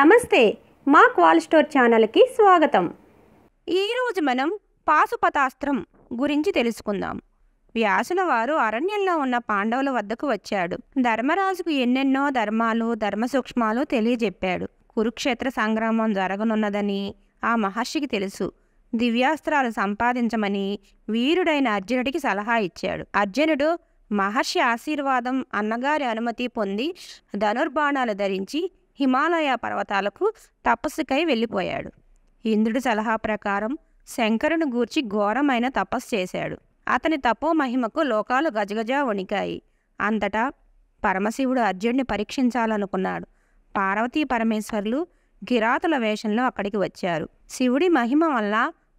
నమస్తే మా క్వాల్ స్టోర్ ఛానల్కి స్వాగతం. ఈరోజు మనం పాశుపతాస్త్రం గురించి తెలుసుకుందాం. వ్యాసుల వారు అరణ్యంలో ఉన్న పాండవుల వద్దకు వచ్చాడు. ధర్మరాజుకు ఎన్నెన్నో ధర్మాలు ధర్మ సూక్ష్మాలు తెలియజెప్పాడు. కురుక్షేత్ర సంగ్రామం జరగనున్నదని ఆ మహర్షికి తెలుసు. దివ్యాస్త్రాలు సంపాదించమని వీరుడైన అర్జునుడికి సలహా ఇచ్చాడు. అర్జునుడు మహర్షి ఆశీర్వాదం అన్నగారి అనుమతి పొంది ధనుర్బాణాలు ధరించి హిమాలయ పర్వతాలకు తపస్సుకై వెళ్ళిపోయాడు. ఇంద్రుడి సలహా ప్రకారం శంకరుని గూర్చి ఘోరమైన తపస్సు చేశాడు. అతని తపో మహిమకు లోకాలు గజగజ వణికాయి. అంతటా పరమశివుడు అర్జునుడిని పరీక్షించాలనుకున్నాడు. పార్వతీ పరమేశ్వరులు కిరాతుల వేషంలో అక్కడికి వచ్చారు. శివుడి మహిమ వల్ల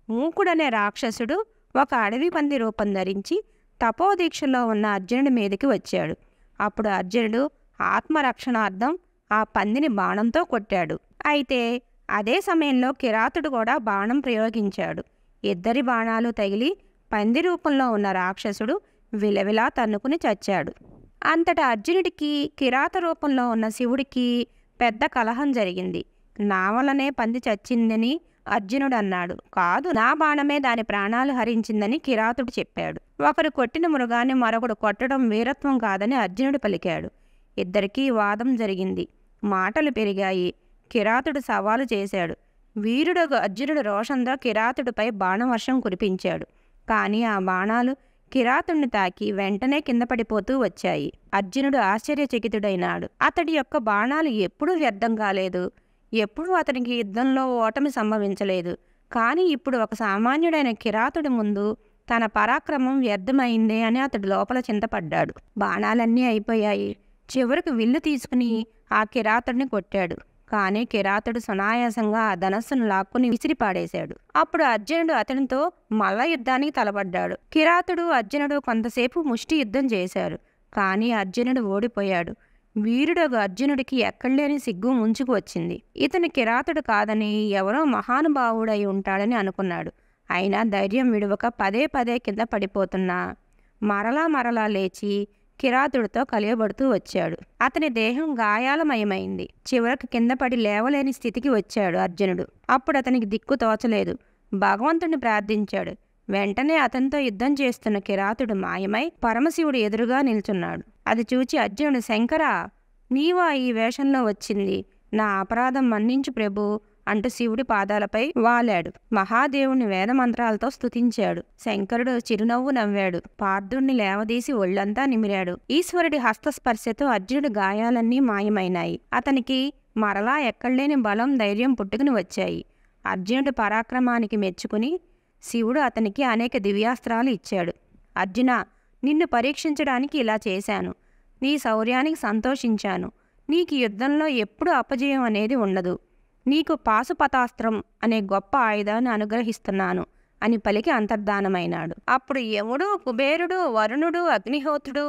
మూకుడనే రాక్షసుడు ఒక అడవి పంది రూపం ధరించి తపోదీక్షలో ఉన్న అర్జునుడి మీదకి వచ్చాడు. అప్పుడు అర్జునుడు ఆత్మరక్షణార్థం ఆ పందిని బాణంతో కొట్టాడు. అయితే అదే సమయంలో కిరాతుడు కూడా బాణం ప్రయోగించాడు. ఇద్దరి బాణాలు తగిలి పంది రూపంలో ఉన్న రాక్షసుడు విలవిలా తన్నుకుని చచ్చాడు. అంతటా అర్జునుడికి కిరాత రూపంలో ఉన్న శివుడికి పెద్ద కలహం జరిగింది. నా వల్లనే పంది చచ్చిందని అర్జునుడు అన్నాడు. కాదు, నా బాణమే దాని ప్రాణాలు హరించిందని కిరాతుడు చెప్పాడు. ఒకరు కొట్టిన మృగాన్ని మరొకడు కొట్టడం వీరత్వం కాదని అర్జునుడు పలికాడు. ఇద్దరికీ వాదం జరిగింది. మాటలు పెరిగాయి. కిరాతుడు సవాలు చేశాడు. వీరుడు అర్జునుడు రోషంతో కిరాతుడిపై బాణవర్షం కురిపించాడు. కానీ ఆ బాణాలు కిరాతుడిని తాకి వెంటనే కింద పడిపోతూ వచ్చాయి. అర్జునుడు ఆశ్చర్యచకితుడైనాడు. అతడి యొక్క బాణాలు ఎప్పుడూ వ్యర్థం కాలేదు. ఎప్పుడూ అతనికి యుద్ధంలో ఓటమి సంభవించలేదు. కానీ ఇప్పుడు ఒక సామాన్యుడైన కిరాతుడి ముందు తన పరాక్రమం వ్యర్థమైందే అని అతడు లోపల చింతపడ్డాడు. బాణాలన్నీ అయిపోయాయి. చివరికి విల్లు తీసుకుని ఆ కిరాతుడిని కొట్టాడు. కానీ కిరాతుడు సునాయాసంగా ఆ ధనస్సును లాక్కుని విసిరిపాడేశాడు. అప్పుడు అర్జునుడు అతనితో మల్ల యుద్ధానికి తలపడ్డాడు. కిరాతుడు అర్జునుడు కొంతసేపు ముష్టి యుద్ధం చేశారు. కానీ అర్జునుడు ఓడిపోయాడు. వీరుడు అర్జునుడికి ఎక్కడలేని సిగ్గు ముంచుకు వచ్చింది. ఇతని కిరాతుడు కాదని ఎవరో మహానుభావుడై ఉంటాడని అనుకున్నాడు. అయినా ధైర్యం విడువక పదే పదే కింద పడిపోతున్నా మరలా లేచి కిరాతుడితో కలియబడుతూ వచ్చాడు. అతని దేహం గాయాలమయమైంది. చివరకు కింద పడి లేవలేని స్థితికి వచ్చాడు అర్జునుడు. అప్పుడు అతనికి దిక్కు తోచలేదు. భగవంతుడిని ప్రార్థించాడు. వెంటనే అతనితో యుద్ధం చేస్తున్న కిరాతుడు మాయమై పరమశివుడు ఎదురుగా నిల్చున్నాడు. అది చూచి అర్జునుడు, శంకరా, నీవా ఈ వేషంలో వచ్చింది? నా అపరాధం మన్నించు ప్రభు అంటూ శివుడి పాదాలపై వాలాడు. మహాదేవుని వేదమంత్రాలతో స్తుతించాడు. శంకరుడు చిరునవ్వు నవ్వాడు. పార్థుణ్ణి లేవదీసి ఒళ్ళంతా నిమిరాడు. ఈశ్వరుడి హస్తస్పర్శతో అర్జునుడి గాయాలన్నీ మాయమైనాయి. అతనికి మరలా ఎక్కడలేని బలం ధైర్యం పుట్టుకుని వచ్చాయి. అర్జునుడి పరాక్రమానికి మెచ్చుకుని శివుడు అతనికి అనేక దివ్యాస్త్రాలు ఇచ్చాడు. అర్జున, నిన్ను పరీక్షించడానికి ఇలా చేశాను. నీ శౌర్యానికి సంతోషించాను. నీకు యుద్ధంలో ఎప్పుడు అపజయం అనేది ఉండదు. నీకు పాశుపతాస్త్రం అనే గొప్ప ఆయుధాన్ని అనుగ్రహిస్తున్నాను అని పలికి అంతర్ధానమైనాడు. అప్పుడు యముడు, కుబేరుడు, వరుణుడు, అగ్నిహోత్రుడు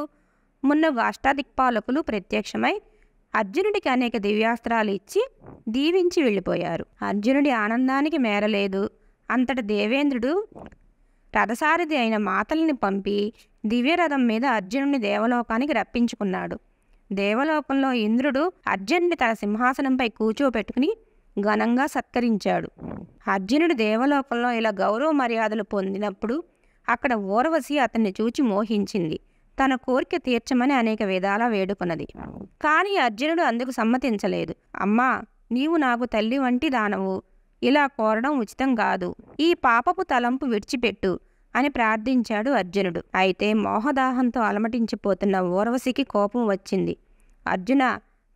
మున్నగు అష్టాదిక్పాలకులు ప్రత్యక్షమై అర్జునుడికి అనేక దివ్యాస్త్రాలు ఇచ్చి దీవించి వెళ్ళిపోయారు. అర్జునుడి ఆనందానికి మేరలేదు. అంతట దేవేంద్రుడు రథసారథి అయిన మాతల్ని పంపి దివ్యరథం మీద అర్జునుడిని దేవలోకానికి రప్పించుకున్నాడు. దేవలోకంలో ఇంద్రుడు అర్జునుడిని తన సింహాసనంపై కూర్చోపెట్టుకుని ఘనంగా సత్కరించాడు. అర్జునుడు దేవలోకంలో ఇలా గౌరవ మర్యాదలు పొందినప్పుడు అక్కడ ఊర్వశి అతన్ని చూచి మోహించింది. తన కోరిక తీర్చమని అనేక విధాలా వేడుకున్నది. కానీ అర్జునుడు అందుకు సమ్మతించలేదు. అమ్మా, నీవు నాకు తల్లి వంటి దానవు. ఇలా కోరడం ఉచితం కాదు. ఈ పాపపు తలంపు విడిచిపెట్టు అని ప్రార్థించాడు అర్జునుడు. అయితే మోహదాహంతో అలమటించిపోతున్న ఊర్వశికి కోపం వచ్చింది. అర్జున,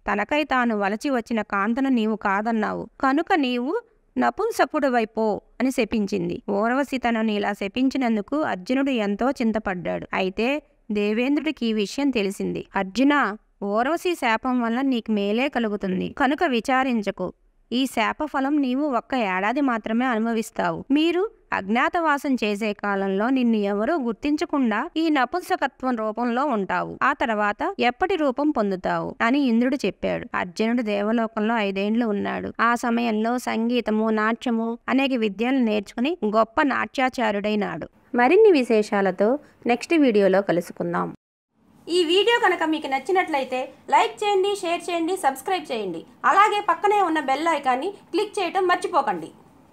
తనకై తాను వలచి వచ్చిన కాంతను నీవు కాదన్నావు కనుక నీవు నపుంసకుడివైపో అని శపించింది. ఊర్వశి తనను ఇలా శపించినందుకు అర్జునుడు ఎంతో చింతపడ్డాడు. అయితే దేవేంద్రుడికి ఈ విషయం తెలిసింది. అర్జున, ఊర్వశి శాపం వల్ల నీకు మేలే కలుగుతుంది కనుక విచారించకు. ఈ శాపఫలం నీవు 1 ఏడాది మాత్రమే అనుభవిస్తావు. మీరు అజ్ఞాతవాసం చేసే కాలంలో నిన్ను ఎవరూ గుర్తించకుండా ఈ నపుంసకత్వం రూపంలో ఉంటావు. ఆ తర్వాత ఎప్పటి రూపం పొందుతావు అని ఇంద్రుడు చెప్పాడు. అర్జునుడు దేవలోకంలో 5 ఏండ్లు ఉన్నాడు. ఆ సమయంలో సంగీతము, నాట్యము అనేక విద్యలు నేర్చుకుని గొప్ప నాట్యాచార్యుడైనాడు. మరిన్ని విశేషాలతో నెక్స్ట్ వీడియోలో కలుసుకుందాం. ఈ వీడియో కనుక మీకు నచ్చినట్లయితే లైక్ చేయండి, షేర్ చేయండి, సబ్స్క్రైబ్ చేయండి. అలాగే పక్కనే ఉన్న బెల్ ఐకాన్ని క్లిక్ చేయటం మర్చిపోకండి.